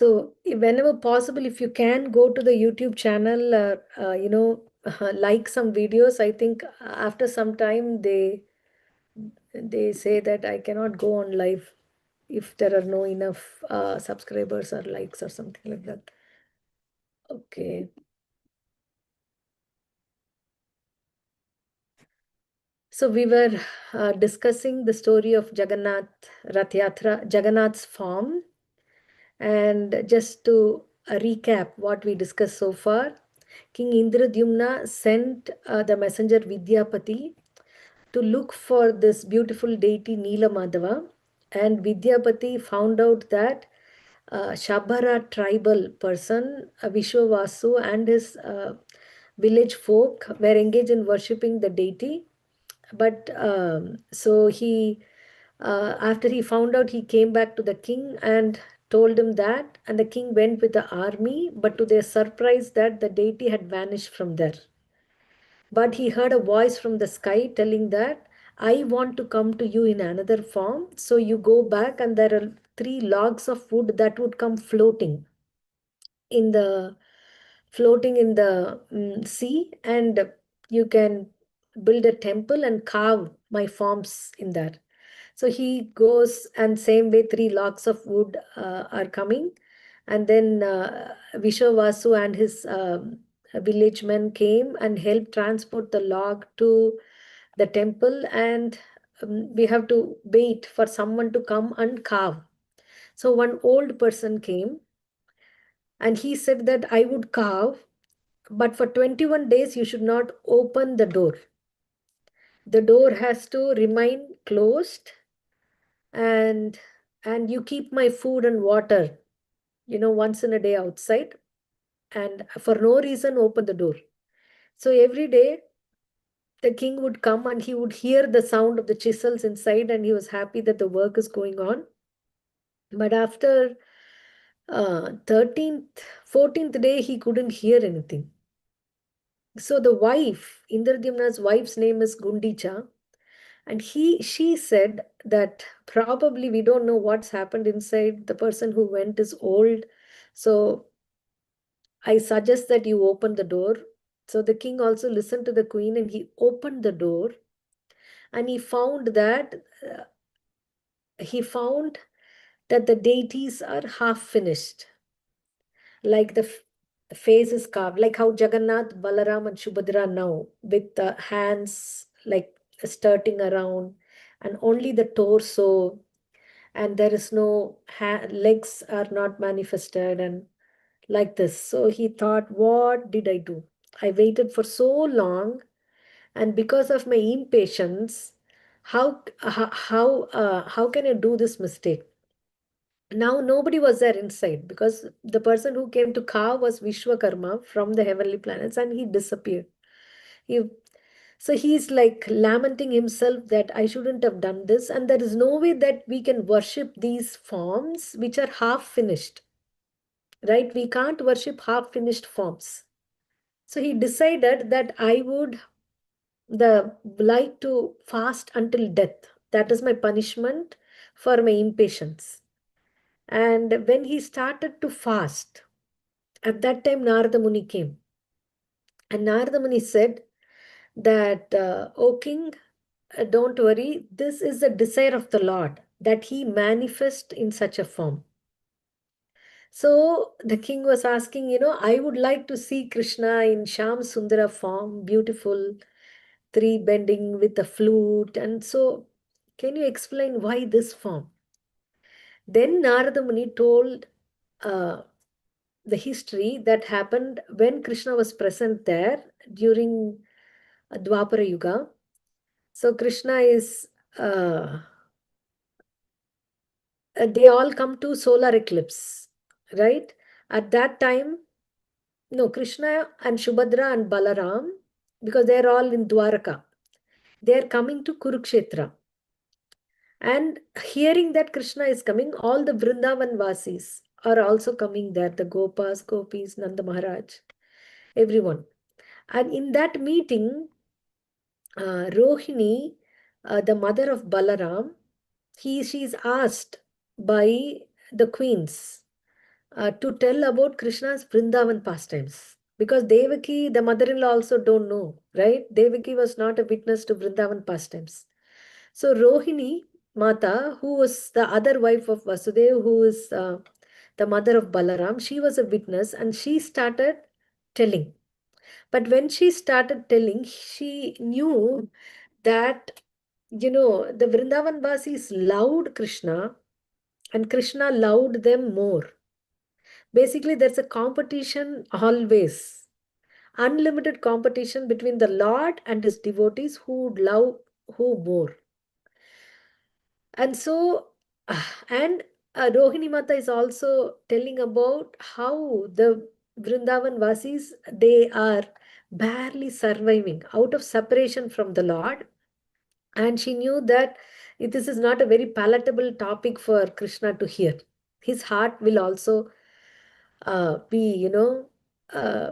So whenever possible, if you can go to the YouTube channel, like some videos. I think after some time they say that I cannot go on live if there are no enough subscribers or likes or something like that. Okay. So we were discussing the story of Jagannath Rath Yatra, Jagannath's farm. And just to recap what we discussed so far, King Indradyumna sent the messenger Vidyapati to look for this beautiful deity Neelamadava. And Vidyapati found out that Shabara tribal person, Vishwavasu, and his village folk were engaged in worshipping the deity. But so after he found out, he came back to the king and told him that, and the king went with the army, but to their surprise, that the deity had vanished from there. But he heard a voice from the sky telling that, I want to come to you in another form. So you go back, and there are three logs of wood that would come in the floating in the sea, and you can build a temple and carve my forms in that. So he goes, and same way three logs of wood are coming, and then Vishwavasu and his village men came and helped transport the log to the temple, and we have to wait for someone to come and carve. So one old person came, and he said that I would carve, but for 21 days you should not open the door. The door has to remain closed, and you keep my food and water, once in a day outside, and for no reason open the door. So every day the king would come, and he would hear the sound of the chisels inside, and he was happy that the work is going on. But after 13th 14th day, he couldn't hear anything. So the wife, Indradyumna's wife's name is Gundicha, and she said that probably we don't know what's happened inside. The person who went is old, so I suggest that you open the door. So the king also listened to the queen, and he opened the door, and he found that the deities are half finished, like the face is carved, like how Jagannath, Balaram, and Subhadra now, with the hands like starting around, and only the torso, and there is no legs are not manifested, and like this. So he thought, what did I do? I waited for so long, and because of my impatience, how can I do this mistake? Now nobody was there inside, because the person who came to carve was Vishwakarma from the heavenly planets, and he disappeared. He, so he's like lamenting himself that I shouldn't have done this, and there is no way that we can worship these forms which are half finished, right? We can't worship half finished forms. So he decided that I would the like to fast until death. That is my punishment for my impatience. And when he started to fast, at that time Narada Muni came. And Narada Muni said that, O king, don't worry, this is the desire of the Lord, that he manifest in such a form. So the king was asking, I would like to see Krishna in Sham Sundara form, beautiful, three bending with a flute. And so, can you explain why this form? Then Narada Muni told uh, the history that happened when Krishna was present there during Dwapara Yuga. So Krishna is, they all come to solar eclipse, right? At that time, no, Krishna and Shubhadra and Balaram, because they're all in Dwaraka, they're coming to Kurukshetra. And hearing that Krishna is coming, all the Vrindavan Vasis are also coming there, the Gopas, Gopis, Nanda Maharaj, everyone. And in that meeting, Rohini, the mother of Balaram, she's asked by the queens to tell about Krishna's Vrindavan pastimes. Because Devaki, the mother-in-law, also don't know, right? Devaki was not a witness to Vrindavan pastimes. So Rohini Mata, who was the other wife of Vasudeva, who is the mother of Balaram, she was a witness and she started telling. But when she started telling, she knew that, the Vrindavan Vasis loved Krishna and Krishna loved them more. Basically, there's a competition always, unlimited competition between the Lord and his devotees who would love who more. And so, and Rohini Mata is also telling about how the Vrindavan Vasis, they are barely surviving out of separation from the Lord. And she knew that this is not a very palatable topic for Krishna to hear. His heart will also be, uh,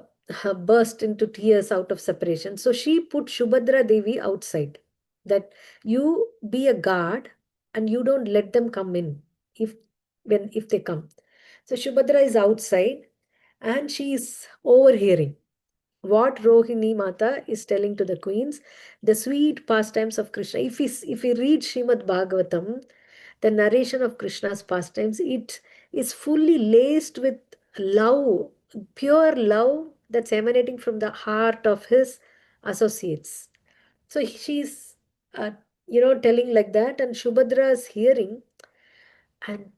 burst into tears out of separation. So she put Shubhadra Devi outside, that you be a guard and you don't let them come in if they come. So Shubhadra is outside and she is overhearing what Rohini Mata is telling to the queens, the sweet pastimes of Krishna. If we read Srimad Bhagavatam, the narration of Krishna's pastimes, it is fully laced with love, pure love that's emanating from the heart of his associates. So she's, telling like that, and Shubhadra is hearing, and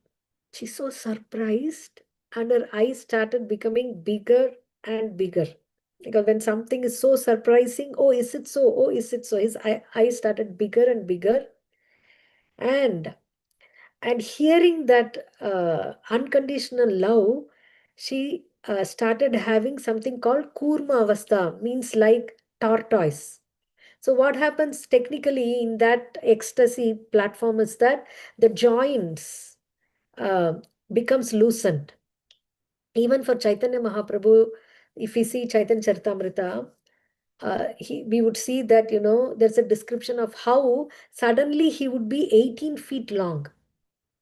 she's so surprised, and her eyes started becoming bigger and bigger. Because when something is so surprising, oh, is it so? Oh, is it so? His eyes started bigger and bigger. And hearing that unconditional love, she started having something called Kurma Avastha, means like tortoise. So what happens technically in that ecstasy platform is that the joints uh, becomes loosened. Even for Chaitanya Mahaprabhu, if we see Chaitanya Charitamrita, we would see that, there's a description of how suddenly he would be 18 feet long.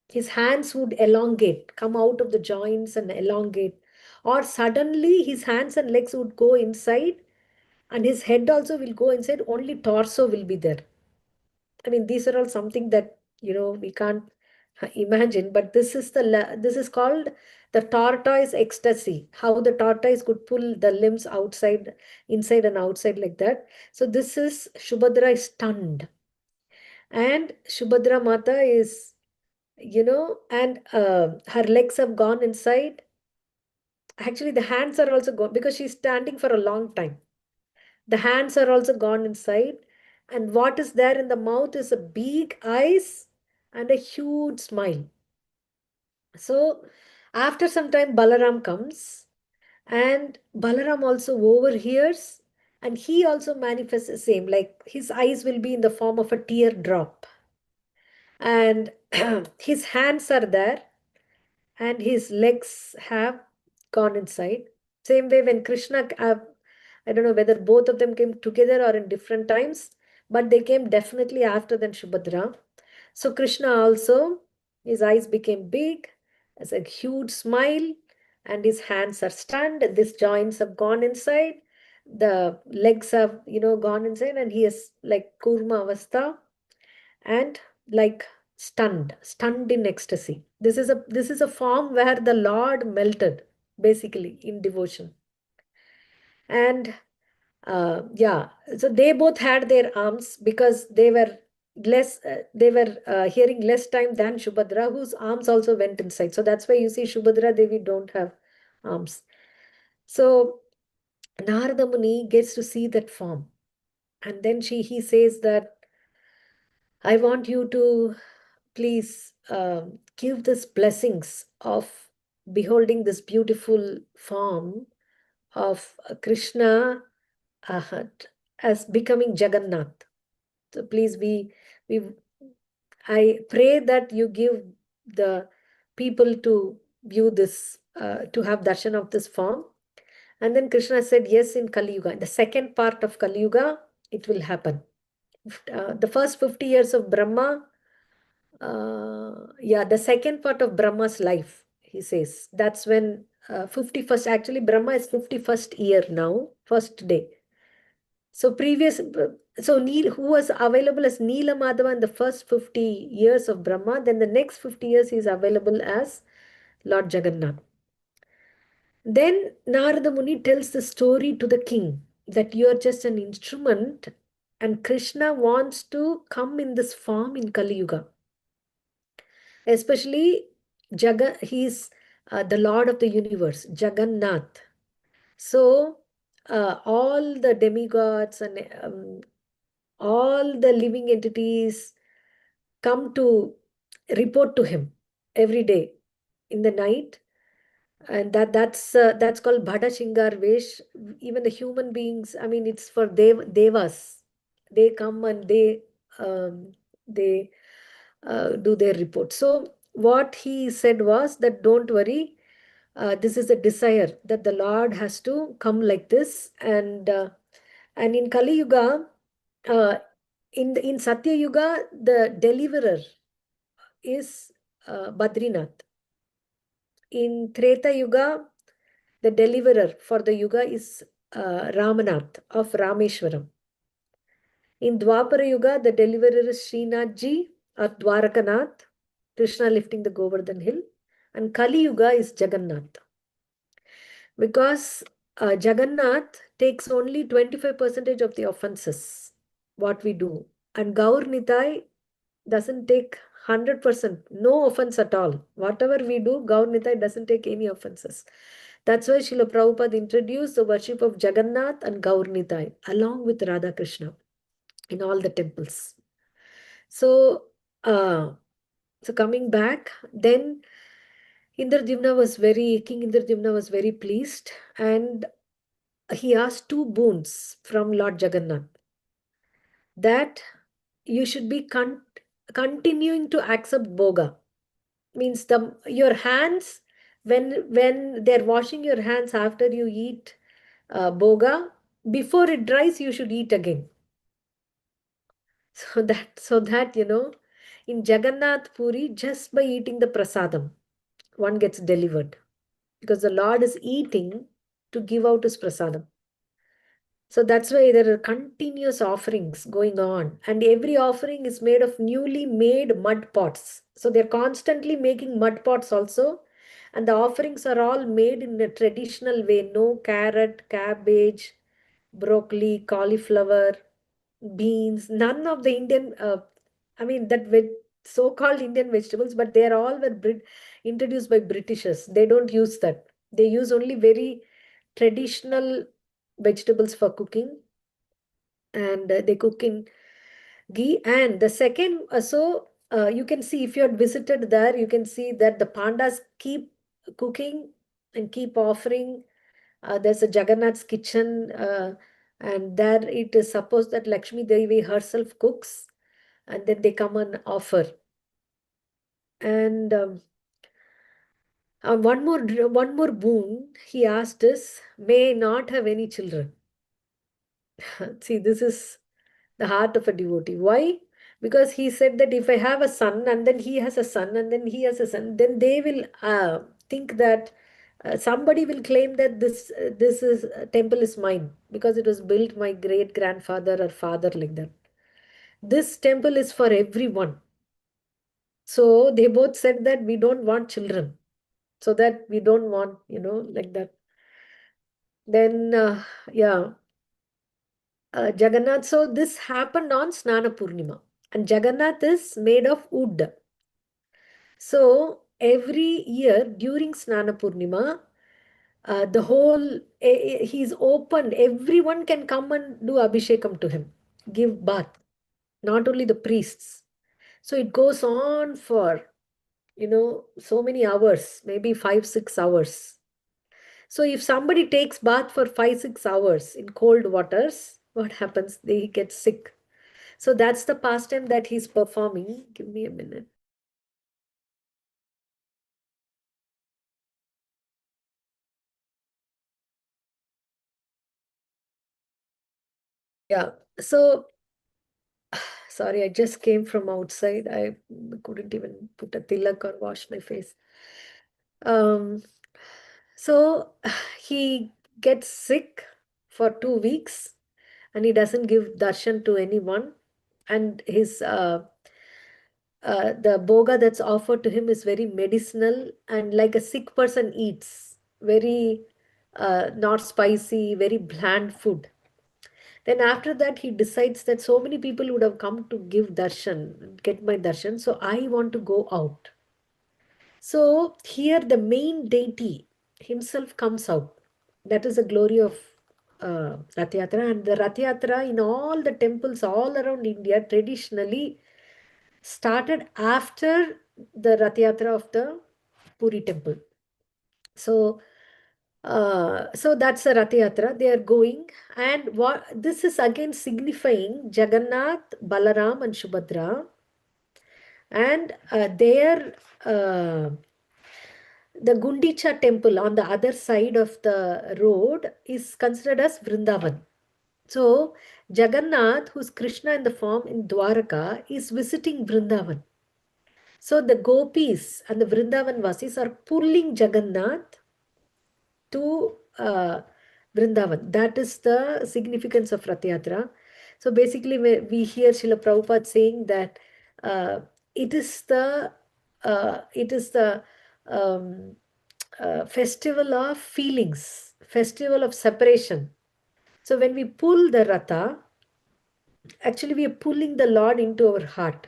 His hands would elongate, come out of the joints and elongate. Or suddenly his hands and legs would go inside and his head also will go inside, only torso will be there. I mean, these are all something that, we can't imagine, but this is called the tortoise ecstasy, how the tortoise could pull the limbs outside, inside and outside like that. So this is Shubhadra is stunned. And Shubhadra Mata is, and her legs have gone inside. Actually, the hands are also gone because she's standing for a long time. The hands are also gone inside. And what is there in the mouth is a big eyes and a huge smile. So after some time, Balaram comes and Balaram also overhears and he also manifests the same, like his eyes will be in the form of a teardrop. And his hands are there and his legs have gone inside. Same way when Krishna, I don't know whether both of them came together or in different times, but they came definitely after than Subhadra. So Krishna also, his eyes became big, as a huge smile, and his hands are stunned. These joints have gone inside. The legs have, gone inside, and he is like Kurma Avastha and like stunned in ecstasy. This is a form where the Lord melted, basically, in devotion. And yeah, so they both had their arms because they were hearing less time than Shubhadra, whose arms also went inside. So that's why you see Shubhadra Devi don't have arms. So Narada Muni gets to see that form. And then he says that, I want you to please give this blessings of beholding this beautiful form of Krishna uh, as becoming Jagannath. So please, we I pray that you give the people to view this, to have darshan of this form. And then Krishna said, yes, in Kali Yuga, in the second part of Kali Yuga, it will happen. The first 50 years of Brahma, yeah, the second part of Brahma's life, he says. That's when 51st, actually Brahma is 51st year now, first day. So who was available as Neela Madhava in the first 50 years of Brahma, then the next 50 years he is available as Lord Jagannath. Then Narada Muni tells the story to the king that you are just an instrument and Krishna wants to come in this form in Kali Yuga. Especially he's the Lord of the universe, Jagannath. So all the demigods and all the living entities come to report to him every day in the night, and that's called Bhada Shingar Vesh. Even the human beings, I mean, it's for devas. They come and they do their report. So what he said was that don't worry, this is a desire that the Lord has to come like this, and in Kali Yuga, uh, in Satya Yuga, the deliverer is Badrinath. In Treta Yuga, the deliverer for the Yuga is Ramanath of Rameshwaram. In Dwapara Yuga, the deliverer is Srinathji or Dwarakanath, Krishna lifting the Govardhan hill. And Kali Yuga is Jagannath. Because Jagannath takes only 25% of the offenses, what we do. And Gaur Nitai doesn't take 100%, no offense at all. Whatever we do, Gaur Nitai doesn't take any offenses. That's why Srila Prabhupada introduced the worship of Jagannath and Gaur Nitai along with Radha Krishna in all the temples. So, so coming back, then King Indradyumna was very pleased, and he asked two boons from Lord Jagannath, that you should be continuing to accept boga. Means your hands, when they're washing your hands after you eat boga, before it dries, you should eat again. So that in Jagannath Puri, just by eating the prasadam, one gets delivered, because the Lord is eating to give out his prasadam. So that's why there are continuous offerings going on, and every offering is made of newly made mud pots. So they're constantly making mud pots also, and the offerings are all made in a traditional way. No carrot, cabbage, broccoli, cauliflower, beans, none of the Indian, I mean, so-called Indian vegetables, but they are all introduced by Britishers. They don't use that. They use only very traditional vegetables for cooking, and they cook in ghee. And the second, you can see, if you had visited there, you can see that the pandas keep cooking and keep offering. There's a Jagannath's kitchen, and there it is supposed that Lakshmi Devi herself cooks, and then they come and offer. And one more boon he asked is, may not have any children. See, this is the heart of a devotee. Why? Because he said that if I have a son and then he has a son and then he has a son, then they will think that somebody will claim that this is temple is mine because it was built my great grandfather or father, like that. This temple is for everyone. So they both said that we don't want children, so that we don't want, like that. Then, yeah, Jagannath. So this happened on Snana Purnima, and Jagannath is made of wood. So every year during Snana Purnima, the whole he's open. Everyone can come and do abhishekam to him, give bath, not only the priests. So it goes on for so many hours, maybe 5-6 hours. So if somebody takes bath for 5-6 hours in cold waters, what happens? They get sick. So that's the pastime that he's performing. Give me a minute. Yeah. So sorry, I just came from outside. I couldn't even put a tilak or wash my face. Um, so he gets sick for 2 weeks and he doesn't give darshan to anyone. And the boga that's offered to him is very medicinal and like a sick person eats, very not spicy, very bland food. Then after that, he decides that so many people would have come to give darshan, get my darshan, so I want to go out. So here the main deity himself comes out. That is the glory of Rath Yatra. And the Rath Yatra in all the temples all around India traditionally started after the Rath Yatra of the Puri temple. So, so that's a Rath Yatra. They are going, and what this is again signifying Jagannath, Balaram, and Subhadra, and the Gundicha temple on the other side of the road is considered as Vrindavan. So Jagannath, who's Krishna in the form in Dwaraka, is visiting Vrindavan. So the gopis and the Vrindavan Vasis are pulling Jagannath to Vrindavan. That is the significance of Rath Yatra. So basically, we hear Srila Prabhupada saying that uh, it is the um, festival of feelings, festival of separation. So when we pull the Ratha, actually we are pulling the Lord into our heart.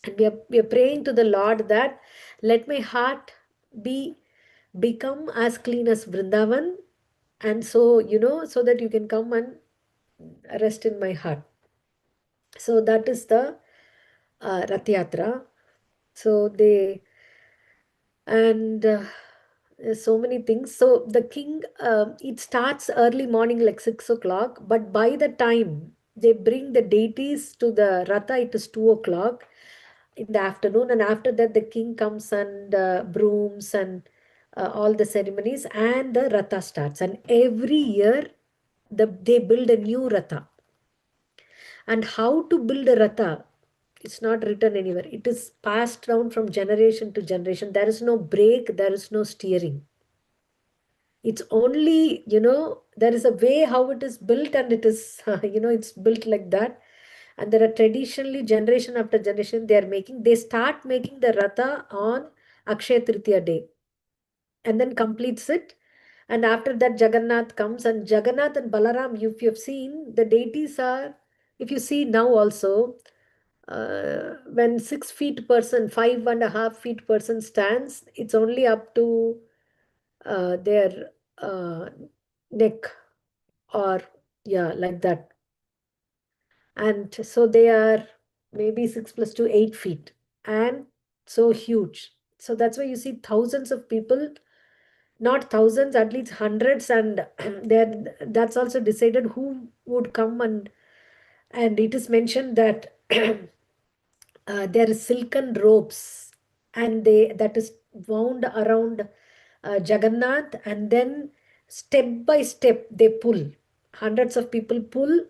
And we are praying to the Lord that let my heart be become as clean as Vrindavan. And so, so that you can come and rest in my heart. So that is the Rath Yatra. So and there's so many things. So the king, it starts early morning, like 6 o'clock, but by the time they bring the deities to the Ratha, it is 2 o'clock in the afternoon. And after that, the king comes and brooms and all the ceremonies, and the Ratha starts. And every year, they build a new Ratha. And how to build a Ratha? It's not written anywhere. It is passed down from generation to generation. There is no brake, there is no steering. It's only, there is a way how it is built, and it is, it's built like that. And there are traditionally, generation after generation, they start making the Ratha on Akshaya Tritiya day and then completes it. And after that, Jagannath comes, and Jagannath and Balaram, if you have seen, the deities are, if you see now also, when 6 feet person, 5.5 feet person stands, it's only up to their neck, or yeah, like that. And so they are maybe 6 plus 2, 8 feet, and so huge. So that's why you see thousands of people, not thousands, at least hundreds, and then that's also decided who would come. And it is mentioned that there is silken ropes, and that is wound around Jagannath, and then step by step they pull. Hundreds of people pull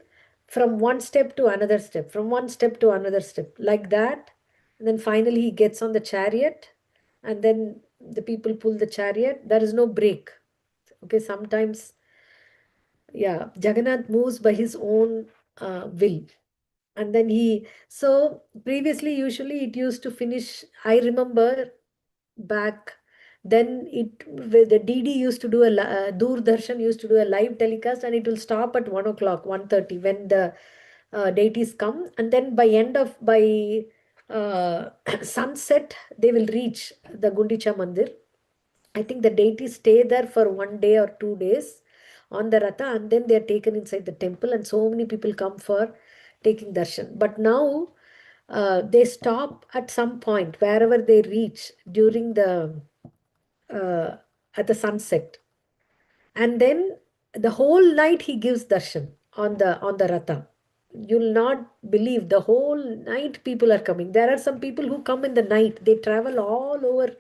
from one step to another step, from one step to another step, like that. And then finally he gets on the chariot, and then the people pull the chariot. There is no brake. Okay, sometimes, yeah, Jagannath moves by his own will. And then so previously, usually it used to finish, I remember back then, the DD used to do Doordarshan used to do a live telecast, and it will stop at 1 o'clock, 1:30, when the deities come. And then by sunset, they will reach the Gundicha Mandir. I think the deities stay there for 1 day or 2 days on the Ratha, and then they are taken inside the temple, and so many people come for taking darshan. But now they stop at some point wherever they reach during uh, at the sunset, and then the whole night he gives darshan on the Ratha. You'll not believe, the whole night people are coming. There are some people who come in the night. They travel all over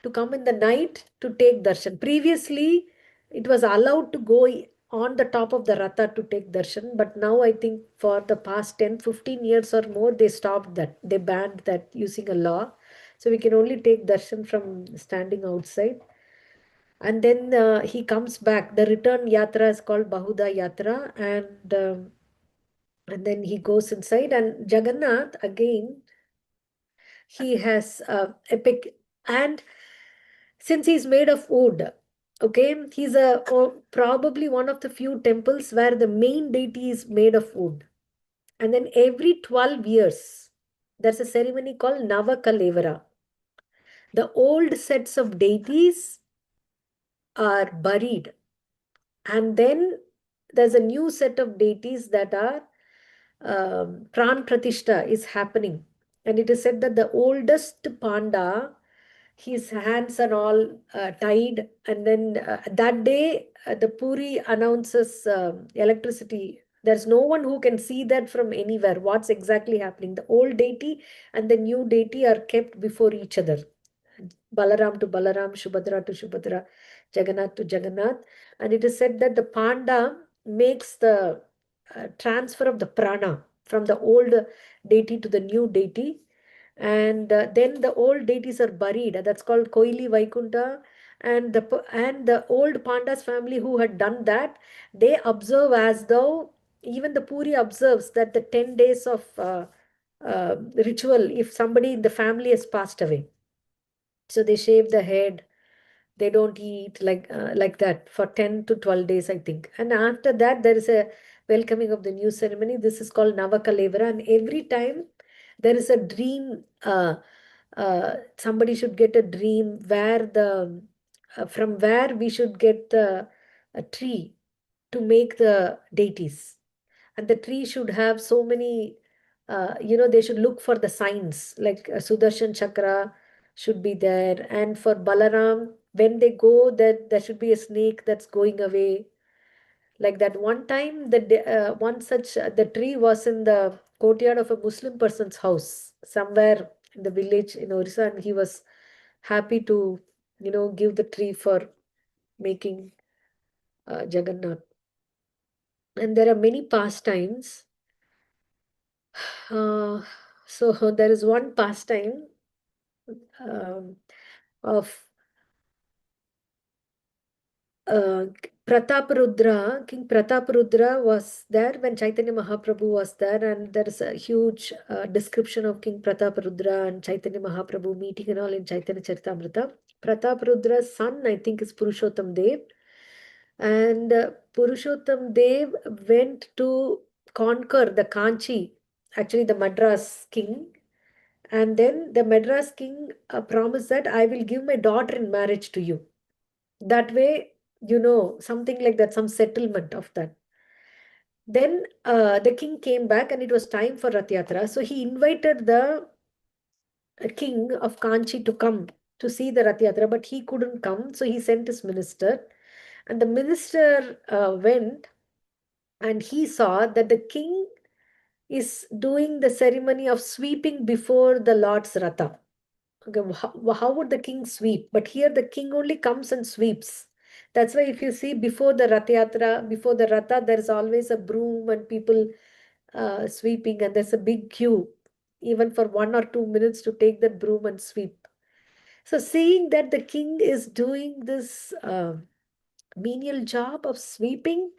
to come in the night to take darshan. Previously, it was allowed to go on the top of the Ratha to take darshan, but now I think for the past 10, 15 years or more, they stopped that. They banned that using a law. So we can only take darshan from standing outside. And then he comes back. The return yatra is called Bahuda Yatra, and then he goes inside. And Jagannath again, he has epic, and since he's made of wood, okay, he's probably one of the few temples where the main deity is made of wood. And then every 12 years, there's a ceremony called Navakalevara. The old sets of deities are buried, and then there's a new set of deities that are pran pratishta is happening. And it is said that the oldest panda, his hands are all tied, and then that day the Puri announces electricity. There's no one who can see that from anywhere what's exactly happening. The old deity and the new deity are kept before each other. Balaram to Balaram, Shubhadra to Shubhadra, Jagannath to Jagannath. And it is said that the panda makes the transfer of the prana from the old deity to the new deity. And then the old deities are buried. That's called Koili Vaikunta. And the old panda's family who had done that, they observe as though even the Puri observes that the 10 days of ritual, if somebody in the family has passed away, so they shave the head, they don't eat like that for 10 to 12 days, I think. And after that, there is a welcoming of the new ceremony. This is called Navakalevara. And every time there is a dream, somebody should get a dream where from where we should get the a tree to make the deities. And the tree should have so many, they should look for the signs, like Sudarshan Chakra should be there. And for Balaram, when they go, there should be a snake that's going away. Like that one time, one such, the tree was in the courtyard of a Muslim person's house somewhere in the village in Orissa, and he was happy to, give the tree for making Jagannath. And there are many pastimes. Uh, so there is one pastime um, of Prataparudra. King Prataparudra was there when Chaitanya Mahaprabhu was there, and there is a huge description of King Prataparudra and Chaitanya Mahaprabhu meeting and all in Chaitanya Charitamrita. Prataparudra's son, I think, is Purushottam Dev, and Purushottam Dev went to conquer the Kanchi, actually the Madras king. And then the Madras king promised that I will give my daughter in marriage to you. That way, something like that, some settlement of that. Then the king came back and it was time for Rath Yatra. So he invited the king of Kanchi to come to see the Rath Yatra, but he couldn't come. So he sent his minister. And the minister went, and he saw that the king is doing the ceremony of sweeping before the Lord's Ratha. Okay, how would the king sweep? But here the king only comes and sweeps. That's why if you see before the Rath Yatra, before the Ratha, there is always a broom and people sweeping, and there's a big queue, even for 1 or 2 minutes to take that broom and sweep. So seeing that the king is doing this menial job of sweeping,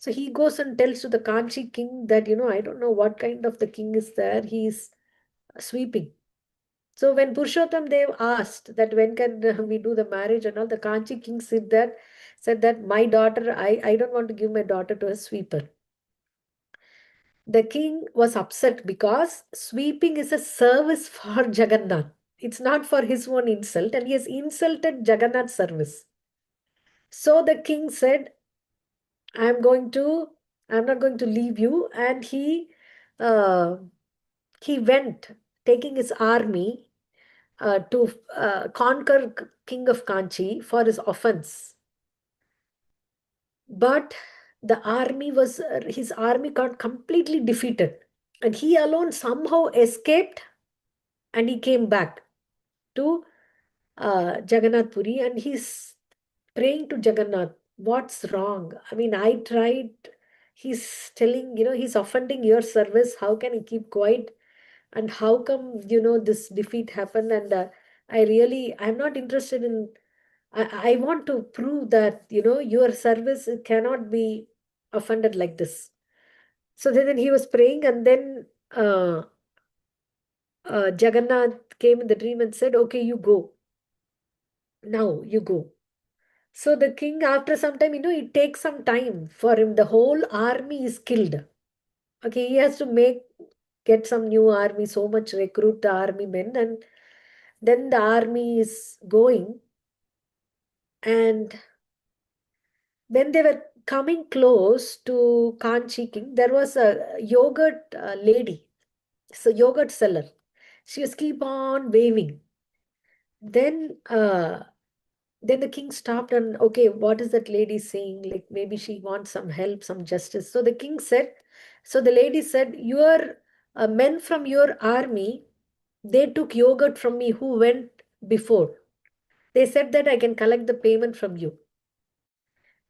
so he goes and tells to the Kanchi king that, I don't know what kind of the king is there. He's sweeping. So when Purushottam Dev asked that when can we do the marriage and all, the Kanchi king said that my daughter, I don't want to give my daughter to a sweeper. The king was upset because sweeping is a service for Jagannath. It's not for his own insult, and he has insulted Jagannath's service. So the king said, I'm not going to leave you. And uh, he went taking his army to conquer King of Kanchi for his offense. But his army got completely defeated. And he alone somehow escaped, and he came back to Jagannath Puri, and he's praying to Jagannath, what's wrong? I mean, I tried. He's telling, he's offending your service. How can he keep quiet? and how come, this defeat happened. And I'm not interested in, I want to prove that, your service cannot be offended like this. So then he was praying, and then Jagannath came in the dream and said, okay, you go. Now you go. So the king, after some time, it takes some time for him. The whole army is killed. Okay, he has to get some new army, so much recruit the army men, and then the army is going. And when they were coming close to Kanchi king, there was a yogurt lady, so yogurt seller. She was keep on waving. Then then the king stopped and, okay, what is that lady saying? Like maybe she wants some help, some justice. So the king said, so the lady said, your men from your army, they took yogurt from me who went before. They said that I can collect the payment from you.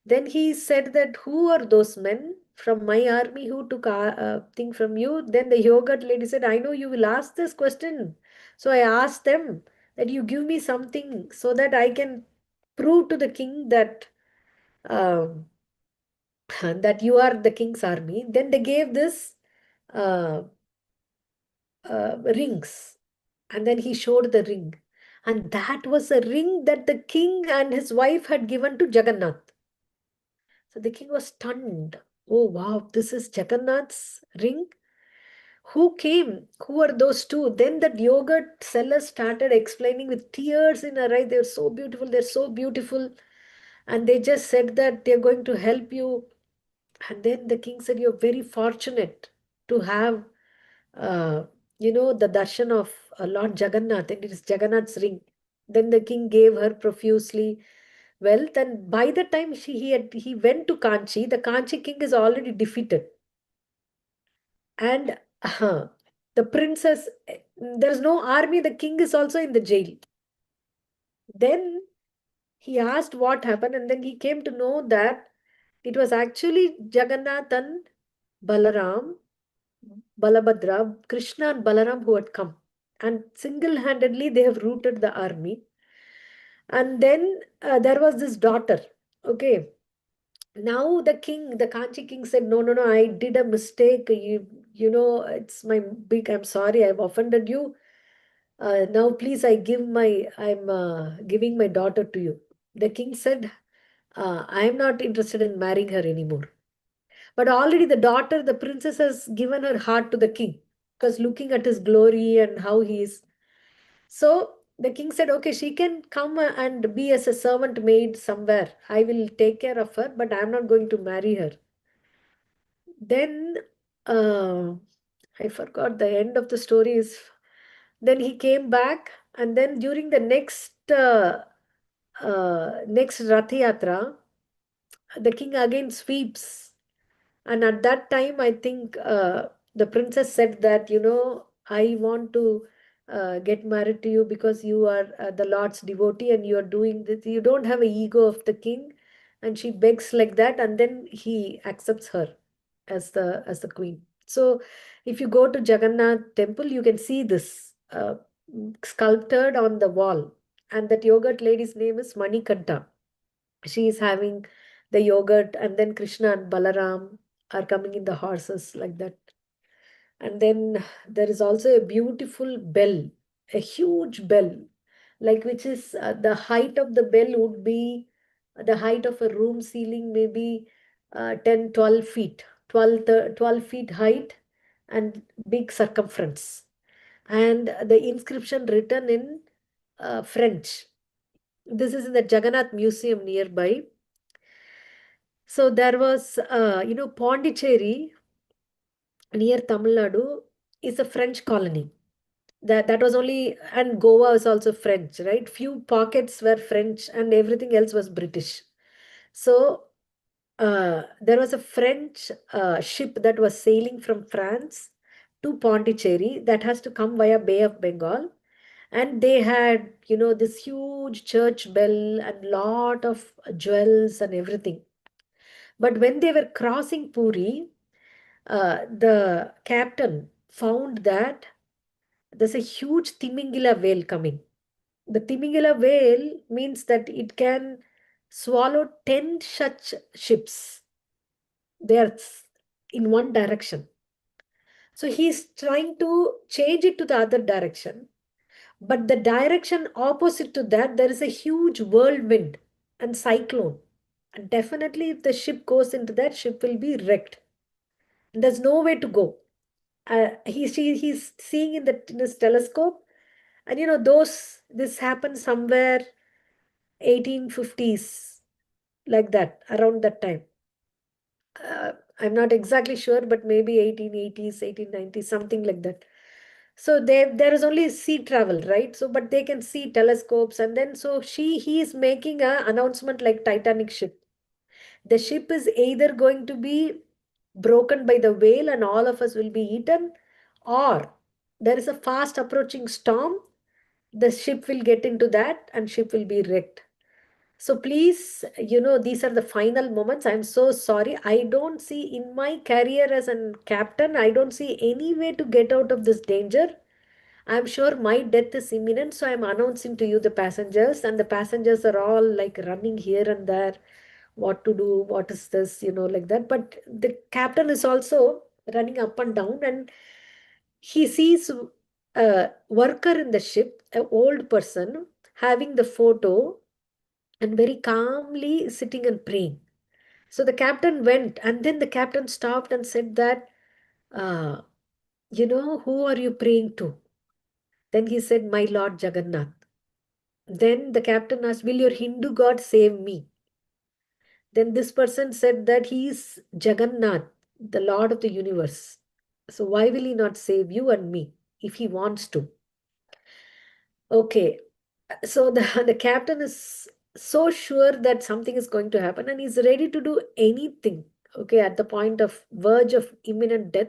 Then he said that, who are those men from my army who took a thing from you? Then the yogurt lady said, I know you will ask this question. So I asked them that you give me something so that I can prove to the king that um, that you are the king's army. Then they gave this uh, rings, and then he showed the ring. And that was a ring that the king and his wife had given to Jagannath. So the king was stunned. Oh, wow, this is Jagannath's ring? Who came? Who are those two? Then that yogurt seller started explaining with tears in her eyes. They're so beautiful. They're so beautiful. And they just said that they're going to help you. And then the king said, you're very fortunate to have, uh, the darshan of Lord Jagannath. And it is Jagannath's ring. Then the king gave her profusely wealth, and by the time he went to Kanchi, the Kanchi king is already defeated, and the princess, there's no army, the king is also in the jail. Then he asked what happened, and then he came to know that it was actually Jagannath and Balaram, Balabhadra, Krishna and Balaram who had come, and single-handedly they have routed the army. And then there was this daughter. Okay, now the Kanchi king said, no, no, no, I did a mistake. It's my big, I'm sorry, I've offended you. Now please, I'm giving my daughter to you. The king said, I'm not interested in marrying her anymore. But already the daughter, the princess, has given her heart to the king, because looking at his glory and how he is. So the king said, okay, she can come and be as a servant maid somewhere. I will take care of her, but I'm not going to marry her. Then uh, I forgot the end of the story is, then he came back, and then during the next Rath Yatra, the king again sweeps. And at that time, I think the princess said that, I want to get married to you because you are the Lord's devotee and you are doing this. You don't have a ego of the king. And she begs like that, and then he accepts her as the queen. So if you go to Jagannath temple, you can see this sculpted on the wall. And that yogurt lady's name is Manikanta. She is having the yogurt, and then Krishna and Balaram are coming in the horses like that. And then there is also a beautiful bell, a huge bell, like which is the height of the bell would be the height of a room ceiling, maybe 10, 12 feet, 12 feet height, and big circumference. And the inscription written in French. This is in the Jagannath Museum nearby. So there was, Pondicherry near Tamil Nadu is a French colony. That was only, and Goa is also French, right? Few pockets were French, and everything else was British. So there was a French ship that was sailing from France to Pondicherry that has to come via Bay of Bengal. And they had, this huge church bell and lot of jewels and everything. But when they were crossing Puri, the captain found that there's a huge Timingila whale coming. The Timingila whale means that it can swallow 10 such ships. They are in one direction. So he's trying to change it to the other direction. But the direction opposite to that, there is a huge whirlwind and cyclone. And definitely, if the ship goes into that, ship will be wrecked. And there's no way to go. He's seeing in his telescope, and this happened somewhere 1850s, like that, around that time. I'm not exactly sure, but maybe 1880s, 1890s, something like that. So there is only sea travel, right? So, but they can see telescopes, and then so he is making a announcement like Titanic ship. The ship is either going to be broken by the whale and all of us will be eaten, or there is a fast approaching storm. The ship will get into that and ship will be wrecked. So please, these are the final moments. I'm so sorry. I don't see in my career as a captain, I don't see any way to get out of this danger. I'm sure my death is imminent, so I'm announcing to you the passengers, and the passengers are all like running here and there. What to do? What is this? Like that. But the captain is also running up and down, and he sees a worker in the ship, an old person, having the photo and very calmly sitting and praying. So the captain went, and then the captain stopped and said that, uh, who are you praying to? Then he said, my Lord Jagannath. Then the captain asked, will your Hindu god save me? Then this person said that he is Jagannath, the Lord of the universe. So why will he not save you and me if he wants to? Okay. So the captain is so sure that something is going to happen and he's ready to do anything, okay, at the point of verge of imminent death.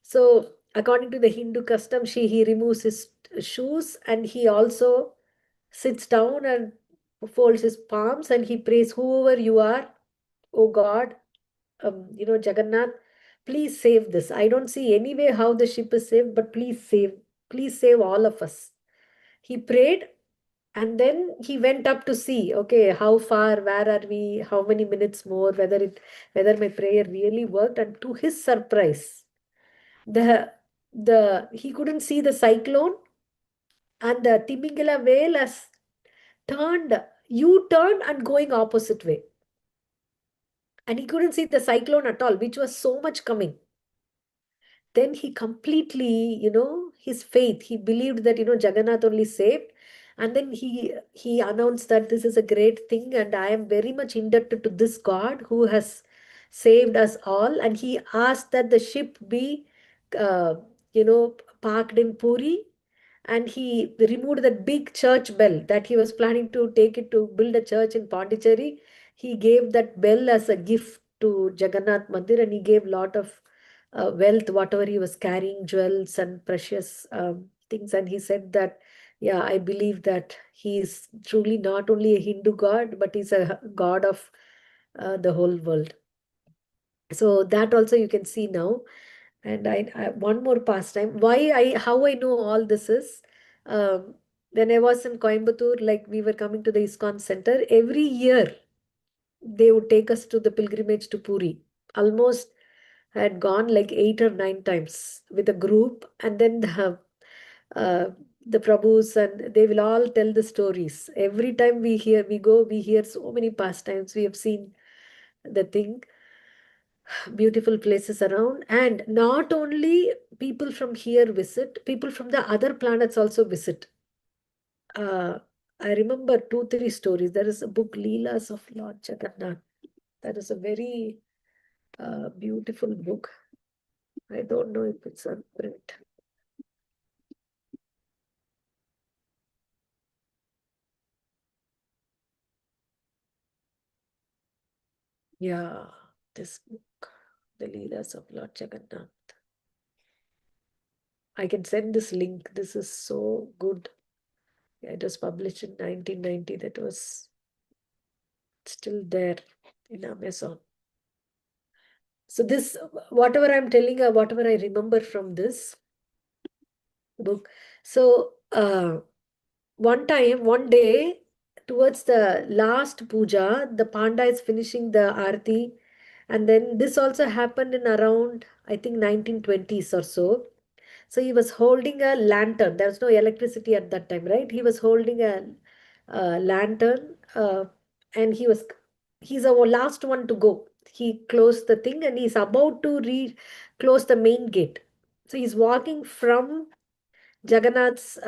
So according to the Hindu custom, he removes his shoes and he also sits down and folds his palms and he prays, whoever you are, oh God, Jagannath, please save this. I don't see any way how the ship is saved, but please save all of us. He prayed and then he went up to see, okay, how far, where are we, how many minutes more, whether my prayer really worked. And to his surprise, the he couldn't see the cyclone, and the Timingala whale has turned, U-turned and going opposite way. And he couldn't see the cyclone at all, which was so much coming. Then he completely, his faith, he believed that, Jagannath only saved. And then he announced that this is a great thing and I am very much indebted to this God who has saved us all. And he asked that the ship be, uh, parked in Puri, and he removed that big church bell that he was planning to take it to build a church in Pondicherry. He gave that bell as a gift to Jagannath Mandir, and he gave lot of wealth, whatever he was carrying, jewels and precious things. And he said that, yeah, I believe that he is truly not only a Hindu god, but he's a god of the whole world. So that also you can see now. And I one more pastime. How I know all this is, um, when I was in Coimbatore, like we were coming to the ISKCON center, every year they would take us to the pilgrimage to Puri. Almost I had gone like 8 or 9 times with a group, and then uh, the Prabhus and they will all tell the stories. Every time we hear so many pastimes. We have seen the thing, beautiful places around, and not only people from here visit, people from the other planets also visit. uh, I remember 2 3 stories. There is a book, Leelas of Lord Jagannath. That is a very beautiful book. I don't know if it's on print. Yeah, this book, The Leelas of Lord Jagannath. I can send this link. This is so good. It was published in 1990. That was still there in Amazon. So this, whatever I'm telling, whatever I remember from this, book. So one day, towards the last puja, the panda is finishing the arti, and then this also happened in around, I think, 1920s or so. So he was holding a lantern. There was no electricity at that time, right? He was holding a lantern, and he's the last one to go. He closed the thing, and he's about to close the main gate. So he's walking from Jagannath's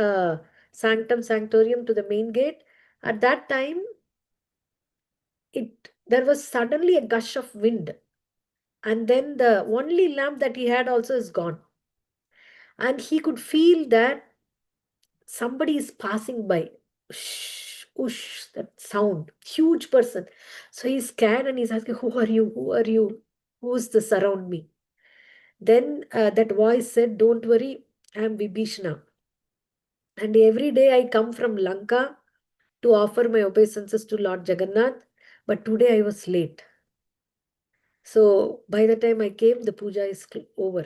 sanctum sanctorium to the main gate. At that time, it there was suddenly a gush of wind, and then the only lamp that he had also is gone, and he could feel that somebody is passing by. Shh, whoosh, that sound, huge person. So he's scared and he's asking, "Who are you? Who are you? Who's this around me?" Then that voice said, "Don't worry, I'm Vibhishna. And every day I come from Lanka to offer my obeisances to Lord Jagannath, but today I was late. So by the time I came, the puja is over."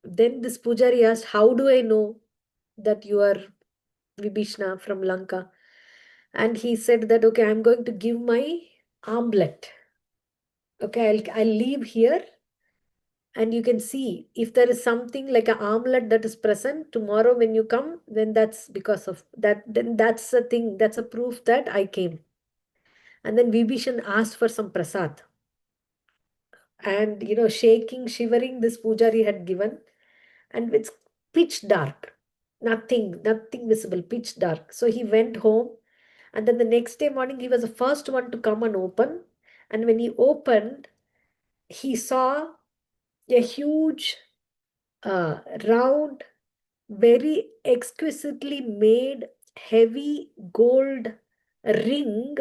Then this pujari asked, "How do I know that you are Vibhishna from Lanka?" And he said that, "Okay, I'm going to give my armlet. Okay, I'll leave here, and you can see if there is something like an armlet that is present tomorrow when you come, then that's because of that. Then that's a thing, that's a proof that I came." And then Vibhishan asked for some prasad. And, shaking, shivering, this pujari had given. And it's pitch dark. Nothing visible, pitch dark. So he went home. And then the next day morning, he was the first one to come and open. And when he opened, he saw a huge, round, very exquisitely made, heavy gold ring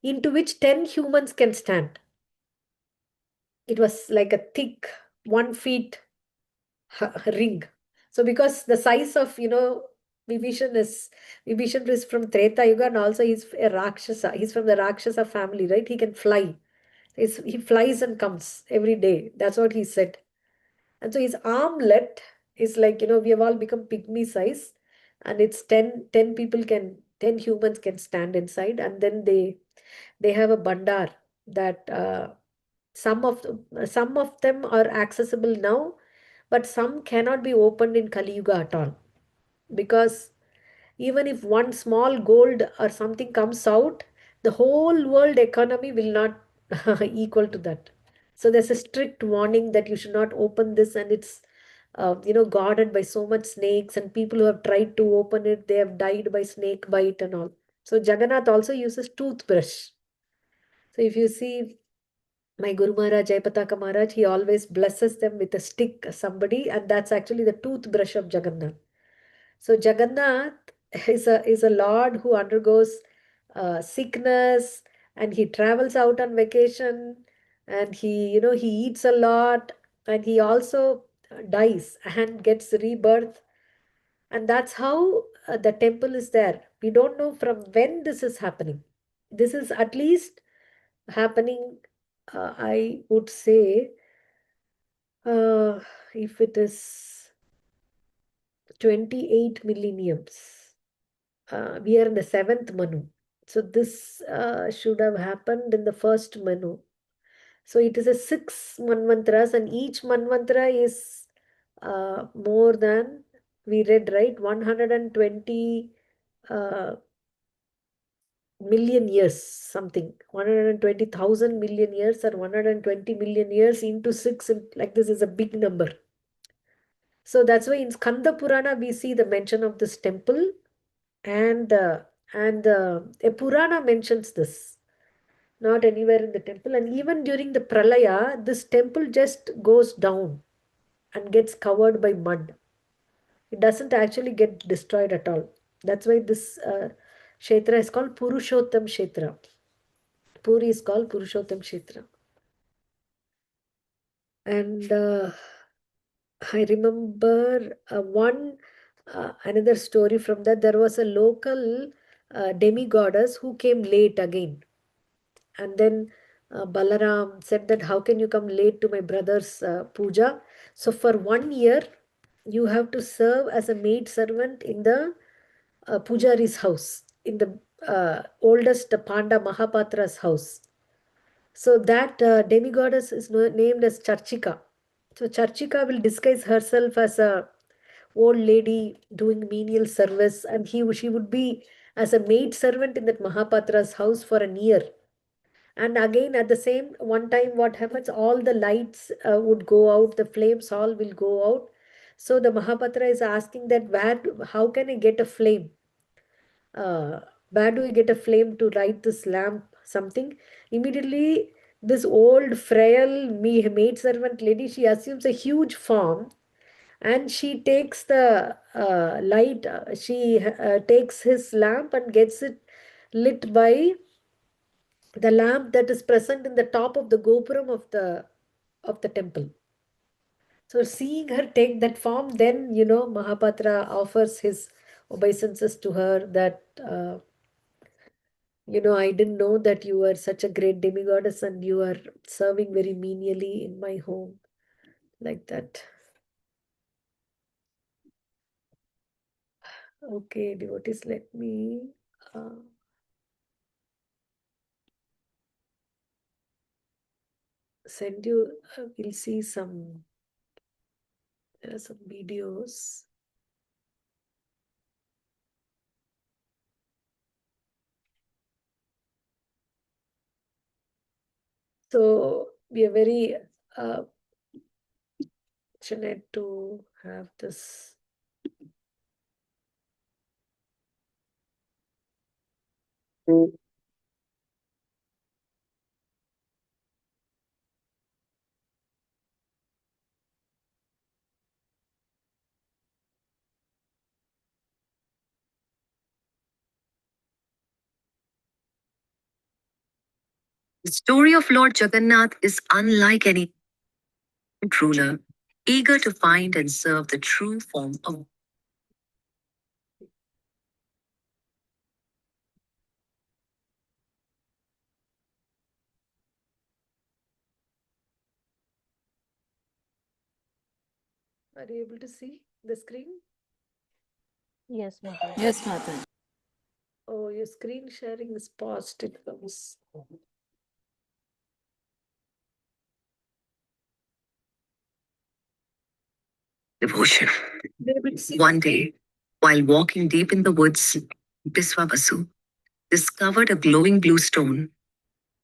into which 10 humans can stand. It was like a thick 1 feet ring. So because the size of, Vibhishan is Vibhishan is from Treta Yuga, and also he's a Rakshasa. He's from the Rakshasa family, right? He can fly. He flies and comes every day. That's what he said. And so his armlet is like, we have all become pygmy size, and it's 10 humans can stand inside, and then they have a bandar that some of them are accessible now, but some cannot be opened in Kali Yuga at all, because even if one small gold or something comes out, the whole world economy will not equal to that. So there's a strict warning that you should not open this, and it's guarded by so much snakes, and people who have tried to open it, they have died by snake bite and all. So Jagannath also uses toothbrush. So if you see my Guru Maharaj, Jayapataka Maharaj, he always blesses them with a stick, somebody, and that's actually the toothbrush of Jagannath. So Jagannath is a Lord who undergoes sickness, and he travels out on vacation, and he eats a lot, and he also dies and gets rebirth, and that's how the temple is there. We don't know from when this is happening. This is at least happening, I would say, uh, if it is 28 millenniums. We are in the seventh Manu. So this should have happened in the first Manu. So it is a six manvantras, and each manvantara is more than, we read, right, 120 uh, million years, something 120,000 million years, or 120 million years into six, and like this is a big number. So that's why in Skanda Purana we see the mention of this temple, and a Purana mentions this, not anywhere in the temple. And even during the Pralaya, this temple just goes down and gets covered by mud. It doesn't actually get destroyed at all. That's why this Kshetra is called Purushottam Kshetra. Puri is called Purushottam Kshetra. And I remember another story from that. There was a local demigoddess who came late again. And then Balaram said that, "How can you come late to my brother's puja?" So for 1 year, you have to serve as a maid servant in the Pujari's house, in the oldest Panda Mahapatra's house. So that demigoddess is named as Charchika. So Charchika will disguise herself as a old lady doing menial service, and she would be as a maid servant in that Mahapatra's house for a year. And again, at the same one time, what happens? All the lights would go out, the flames all will go out. So the Mahapatra is asking that how can I get a flame? uh, where do we get a flame to light this lamp? Something. Immediately, this old, frail maid servant lady, she assumes a huge form and she takes the light, she takes his lamp and gets it lit by the lamp that is present in the top of the gopuram of the temple. So seeing her take that form, then Mahapatra offers his obeisances to her that I didn't know that you were such a great demigoddess and you are serving very menially in my home, like that. Okay, devotees, let me send you, we'll see there are some videos. So we are very fortunate to have this. The story of Lord Jagannath is unlike any ruler, eager to find and serve the true form of. Are you able to see the screen? Yes, Mother. Yes, Mother. Oh, your screen sharing is paused. It comes. Devotion. One day, while walking deep in the woods, Biswabasu discovered a glowing blue stone.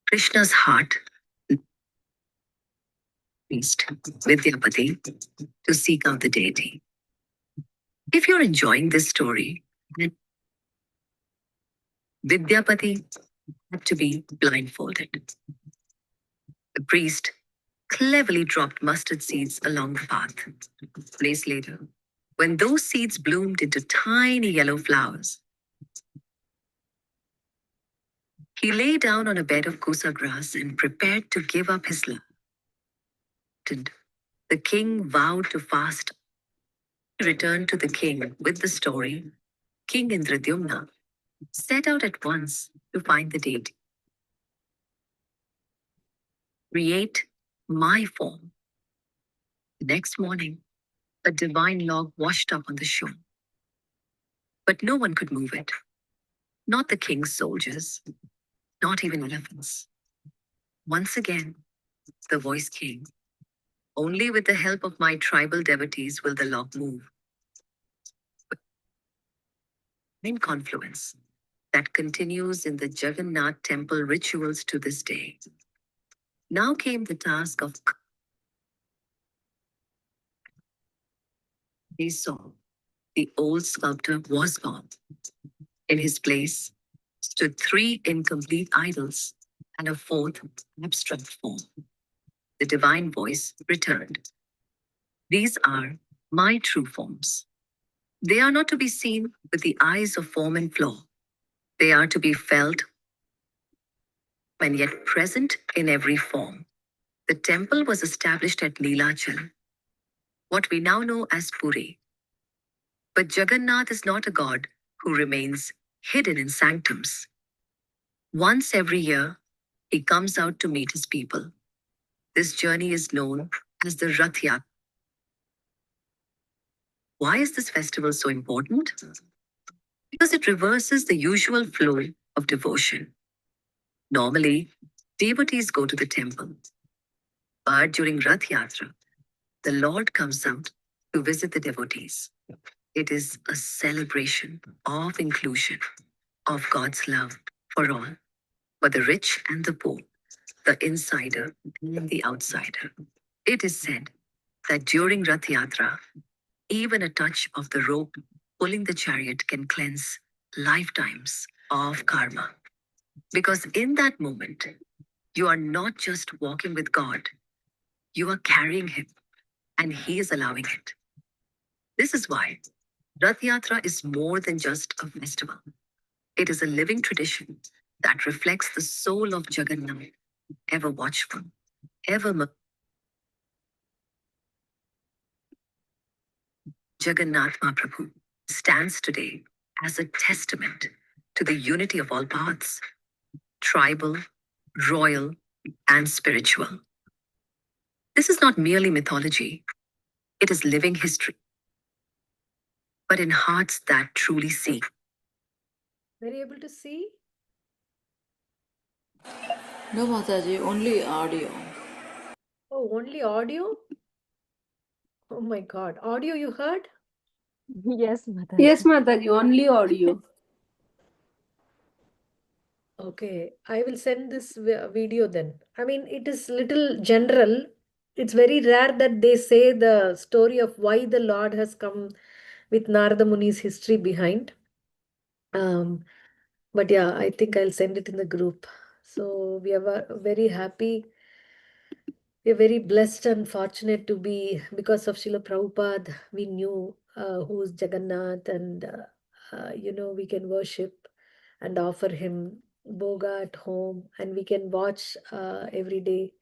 Krishna's heart priest Vidyapati to seek out the deity. If you're enjoying this story, then Vidyapati had to be blindfolded. The priest cleverly dropped mustard seeds along the path. Days later, when those seeds bloomed into tiny yellow flowers, he lay down on a bed of kusa grass and prepared to give up his life. The king vowed to fast. He returned to the king with the story. King Indradyumna set out at once to find the deity. Create my form. The next morning, a divine log washed up on the shore. But no one could move it. Not the king's soldiers, not even elephants. Once again, the voice came. Only with the help of my tribal devotees will the log move. In confluence that continues in the Jagannath temple rituals to this day. Now came the task of. They saw the old sculptor was gone. In his place stood three incomplete idols and a fourth abstract form. The divine voice returned. These are my true forms. They are not to be seen with the eyes of form and flaw. They are to be felt and yet present in every form. The temple was established at Neelachal, what we now know as Puri. But Jagannath is not a god who remains hidden in sanctums. Once every year, he comes out to meet his people. This journey is known as the Rath Yatra. Why is this festival so important? Because it reverses the usual flow of devotion. Normally, devotees go to the temple, but during Rath Yatra, the Lord comes out to visit the devotees. It is a celebration of inclusion, of God's love for all, for the rich and the poor, the insider and the outsider. It is said that during Rath Yatra, even a touch of the rope pulling the chariot can cleanse lifetimes of karma. Because in that moment, you are not just walking with God, you are carrying Him, and He is allowing it. This is why Rath Yatra is more than just a festival. It is a living tradition that reflects the soul of Jagannath, ever watchful, ever Jagannath Mahaprabhu stands today as a testament to the unity of all paths, tribal, royal, and spiritual. This is not merely mythology, it is living history, but in hearts that truly see. Were you able to see? No, Mataji, only audio. Oh, only audio? Oh my God. Audio you heard? Yes, Mataji. Yes, Mataji, only audio. Okay, I will send this video then. I mean, it is little general. It's very rare that they say the story of why the Lord has come with Narada Muni's history behind. But yeah, I think I'll send it in the group. So we are very happy. We're very blessed and fortunate to be, because of Srila Prabhupada, we knew who's Jagannath, and we can worship and offer him boga at home, and we can watch every day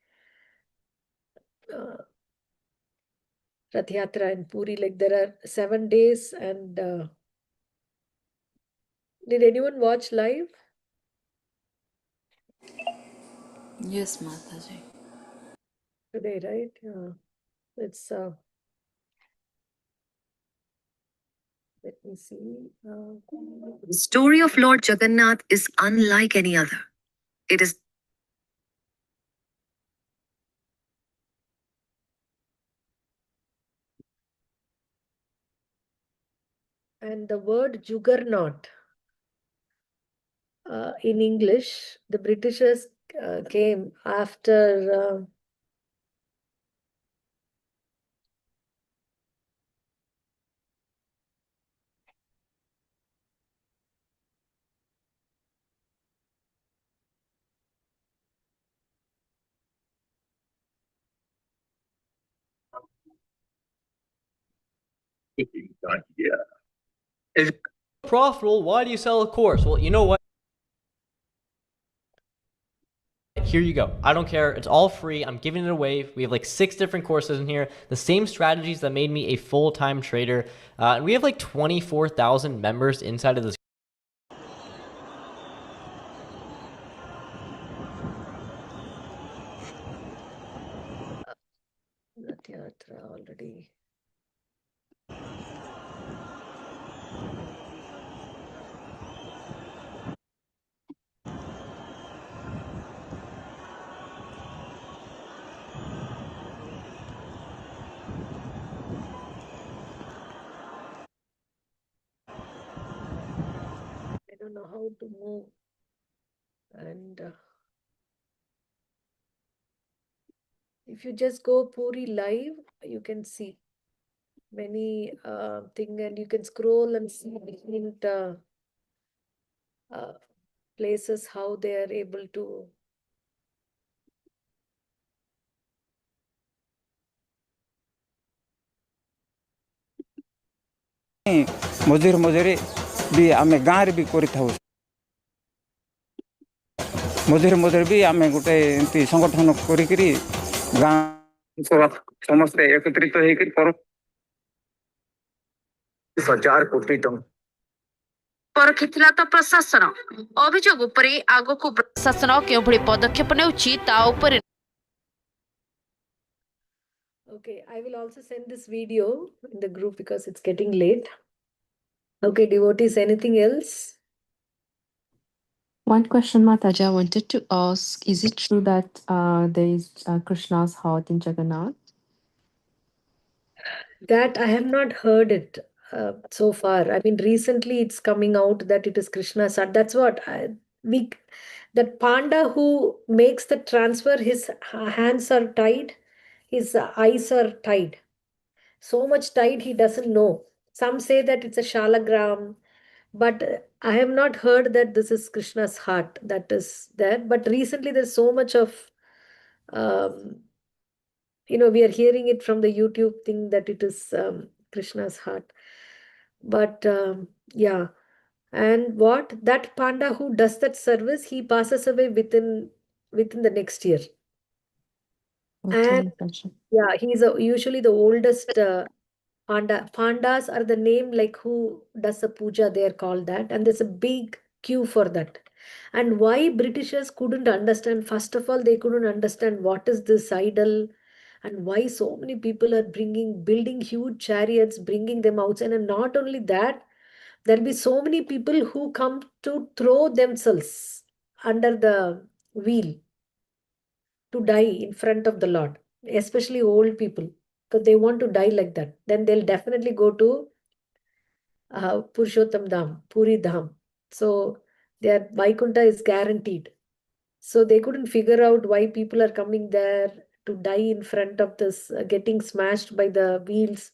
Rath Yatra in Puri. Like there are 7 days, and did anyone watch live Yes, Mataji. today? Right? Yeah, it's. Let me see. The story of Lord Jagannath is unlike any other. It is And the word juggernaut in English, the Britishers came after. Profitable, why do you sell a course? Well, you know what? Here you go. I don't care. It's all free. I'm giving it away. We have like 6 different courses in here. The same strategies that made me a full-time trader. And we have like 24,000 members inside of this. Rath Yatra already. I don't know how to move. And if you just go Puri live, you can see many thing, and you can scroll and see different places how they are able to. ମଝିରେ ବି ଆମେ ଗାଁରେ ବି କରିଥାଉ ମଝିରେ ବି ଆମେ ଗୋଟେ ଏମିତି ସଂଗଠନ କରିକିରି ଗାଁ ସମସ୍ତେ ଏକତ୍ରିତ ହେଇକିରି 10,000 କୋଟି ଟଙ୍କା ପରଖିଥିଲା ତ ପ୍ରଶାସନ ଅଭିଯୋଗ ଉପରେ ଆଗକୁ ପ୍ରଶାସନ କେଉଁଭଳି ପଦକ୍ଷେପ ନେଉଛି ତା ଉପରେ Okay, I will also send this video in the group because it's getting late. Okay, devotees, anything else? One question, Mataji, I wanted to ask, is it true that there is Krishna's heart in Jagannath? That I have not heard it so far. I mean, recently it's coming out that it is Krishna's heart. That's what that panda who makes the transfer, his hands are tied, his eyes are tied. So much tied, he doesn't know. Some say that it's a shalagram, but I have not heard that this is Krishna's heart that is there. But recently there's so much of um, we are hearing it from the YouTube thing that it is Krishna's heart. But yeah, and what that panda who does that service, he passes away within the next year. Okay, And Mataji. yeah, he's usually the oldest pandas are the name like who does a puja, they are called that, and there's a big queue for that. And why Britishers couldn't understand, first of all, they couldn't understand what is this idol and why so many people are building huge chariots, bringing them outside. And not only that, there'll be so many people who come to throw themselves under the wheel to die in front of the Lord, especially old people, because they want to die like that. Then they'll definitely go to Purushottam Dham, Puri Dham. So their Vaikunta is guaranteed. So they couldn't figure out why people are coming there to die in front of this, getting smashed by the wheels.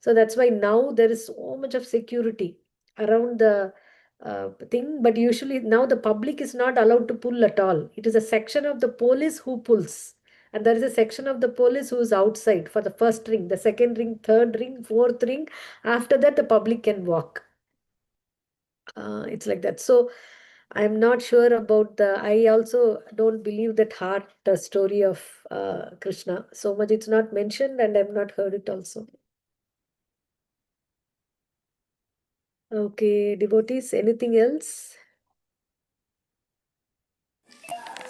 So that's why now there is so much of security around the thing. But usually now the public is not allowed to pull at all. It is a section of the police who pulls. And there is a section of the police who is outside for the first ring, the second ring, third ring, fourth ring. After that, the public can walk. It's like that. So I'm not sure about I also don't believe that heart story of Krishna so much. It's not mentioned and I've not heard it also. Okay, devotees, anything else?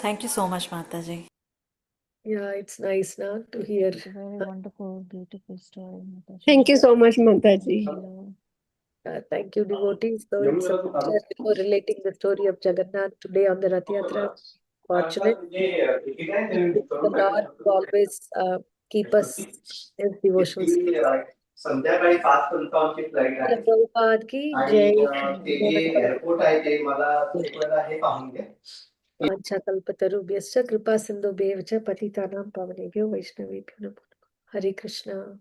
Thank you so much, Mataji. Yeah, it's nice now to hear. It's a very wonderful, beautiful story, Mataji. Thank you so much, Thank Mataji. you. Thank you, devotees. So it's a pleasure for relating the story of Jagannath today on the Rath Yatra. Fortunate. And may the Lord always keep us in devotional service. संध्याकाळी 5:55 ची flight आहे Prabhupada ki jai. आणि ते airport आहे ते मला एक वेळा हे पाहून घ्या वाञ्छाकल्पतरुभ्यश्च कृपा सिन्धुभ्येव च पतितानां पावनेभ्यो वैष्णवेभ्यो नमो नमः. Hare Krishna.